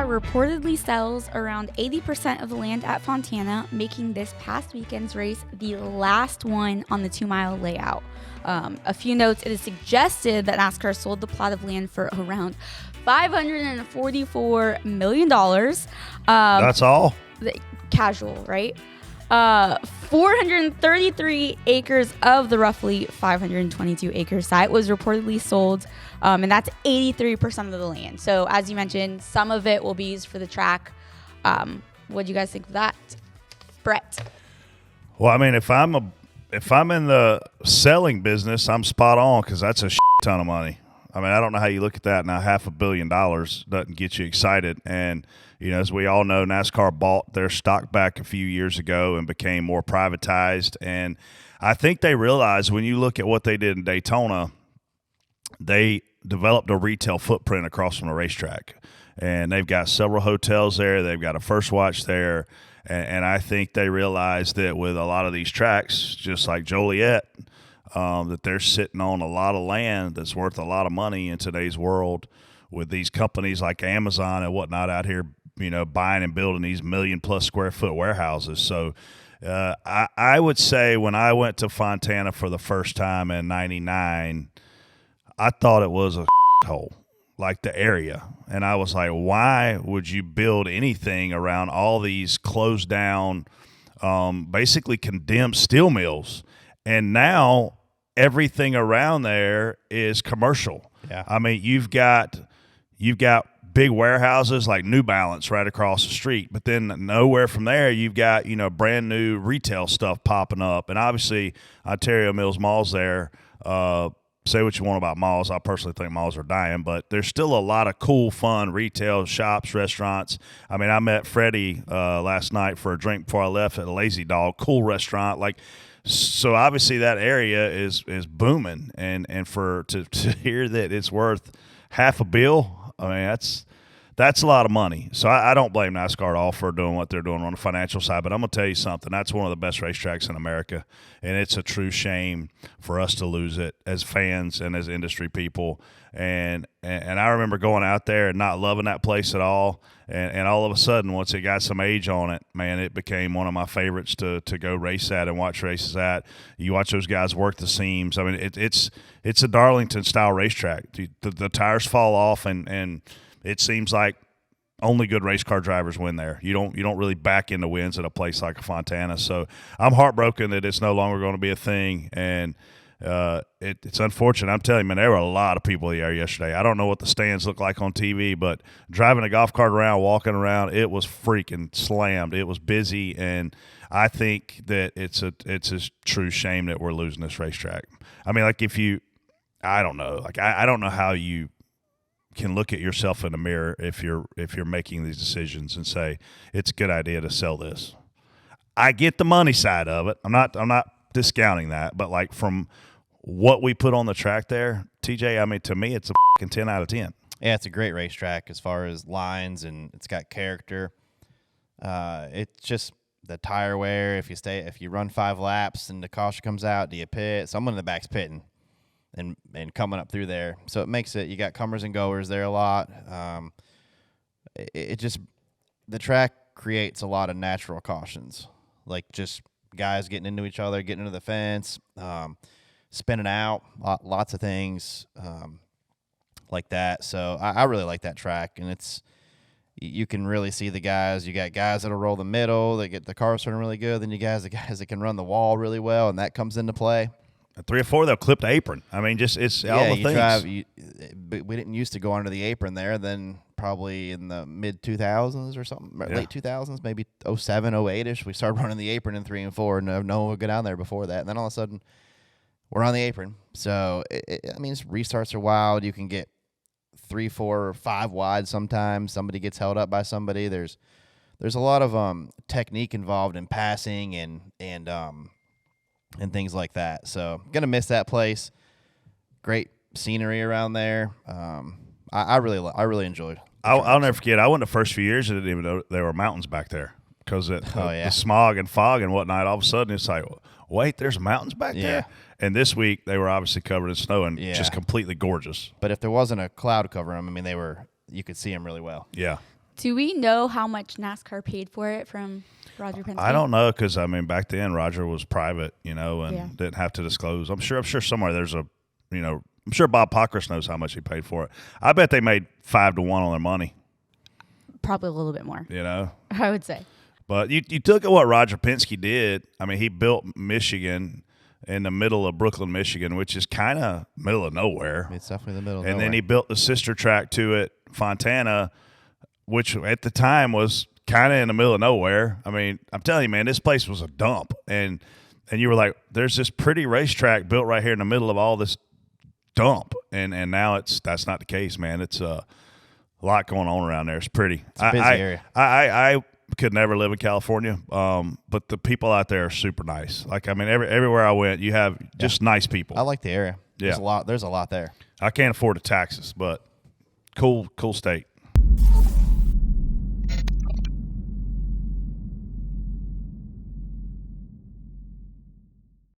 reportedly sells around 80% of the land at Fontana, making this past weekend's race the last one on the 2-mile layout. A few notes: it is suggested that NASCAR sold the plot of land for around $544 million. That's all? Casual, right? 433 acres of the roughly 522 acre site was reportedly sold, and that's 83% of the land. So as you mentioned, some of it will be used for the track. What do you guys think of that, Brett? Well, I mean, if I'm in the selling business, I'm spot on, because that's a ton of money. I mean, I don't know how you look at that now. $500 million doesn't get you excited. And, you know, as we all know, NASCAR bought their stock back a few years ago and became more privatized. And I think they realized, when you look at what they did in Daytona, they developed a retail footprint across from the racetrack. And they've got several hotels there. They've got a First Watch there. And I think they realized that with a lot of these tracks, just like Joliet, that they're sitting on a lot of land that's worth a lot of money in today's world, with these companies like Amazon and whatnot out here, you know, buying and building these 1 million+ square foot warehouses. So I would say, when I went to Fontana for the first time in '99, I thought it was a hole, like the area. And I was like, why would you build anything around all these closed down, basically condemned steel mills? And now everything around there is commercial. Yeah. I mean, you've got big warehouses like New Balance right across the street, but then nowhere from there you've got, you know, brand new retail stuff popping up. And obviously Ontario Mills Mall's there. Say what you want about malls. I personally think malls are dying, but there's still a lot of cool, fun retail shops, restaurants. I mean, I met Freddie last night for a drink before I left at a Lazy Dog, cool restaurant. Like, so obviously that area is booming, and to hear that it's worth $500 million, I mean, that's a lot of money. So I don't blame NASCAR at all for doing what they're doing on the financial side. But I'm going to tell you something. That's one of the best racetracks in America, and it's a true shame for us to lose it as fans and as industry people. And I remember going out there and not loving that place at all. And all of a sudden, once it got some age on it, man, it became one of my favorites to go race at and watch races at. You watch those guys work the seams. I mean, it's a Darlington-style racetrack. The tires fall off, and it seems like only good race car drivers win there. You don't really back into wins at a place like Fontana. So I'm heartbroken that it's no longer going to be a thing, and it's unfortunate. I'm telling you, man, there were a lot of people there yesterday. I don't know what the stands look like on TV, but driving a golf cart around, walking around, it was freaking slammed. It was busy, and I think that it's a true shame that we're losing this racetrack. I mean, like, I don't know. Like, I don't know how you can look at yourself in the mirror if you're making these decisions and say it's a good idea to sell this. I get the money side of it. I'm not discounting that, but like, from what we put on the track there, TJ, I mean, to me, it's a fucking 10 out of 10. Yeah, it's a great racetrack as far as lines, and it's got character. It's just the tire wear. If you run 5 laps and the caution comes out, do you pit? Someone in the back's pitting and coming up through there. So it makes it, you got comers and goers there a lot. The track creates a lot of natural cautions, like just guys getting into each other, getting into the fence, spinning out, lots of things like that. So I really like that track, and you can really see the guys. You got guys that'll roll the middle, that get the cars turning really good. Then the guys that can run the wall really well, and that comes into play. 3 or 4, they'll clip the apron. I mean, just it's all the things. But we didn't used to go under the apron there. Then probably in the mid 2000s or something, late 2000s, maybe 07, 08ish, we started running the apron in 3 and 4, and no one would go down there before that. And then all of a sudden, we're on the apron. So I mean, restarts are wild. You can get 3, 4, or 5 wide sometimes. Somebody gets held up by somebody. There's a lot of technique involved in passing and things like that. So gonna miss that place. Great scenery around there. I really enjoyed. I'll never forget. I went the first few years and didn't even know there were mountains back there, because the smog and fog and whatnot. All of a sudden, it's like, wait, there's mountains back there. And this week they were obviously covered in snow and just completely gorgeous. But if there wasn't a cloud covering them, I mean, you could see them really well. Yeah. Do we know how much NASCAR paid for it from Roger Penske? I don't know because, I mean, back then Roger was private, and didn't have to disclose. I'm sure somewhere there's a, I'm sure Bob Pockris knows how much he paid for it. I bet they made 5 to 1 on their money. Probably a little bit more. I would say. But you look at what Roger Penske did. I mean, he built Michigan in the middle of Brooklyn, Michigan, which is kind of middle of nowhere. It's definitely the middle of nowhere. And then he built the sister track to it, Fontana, which at the time was kind of in the middle of nowhere. I mean, I'm telling you, man, this place was a dump. And you were like, there's this pretty racetrack built right here in the middle of all this dump. And now that's not the case, man. It's a lot going on around there. It's pretty. It's a busy area. I could never live in California, but the people out there are super nice. Like, I mean, everywhere I went, you have just nice people. I like the area. Yeah. There's a lot there. I can't afford the taxes, but cool state.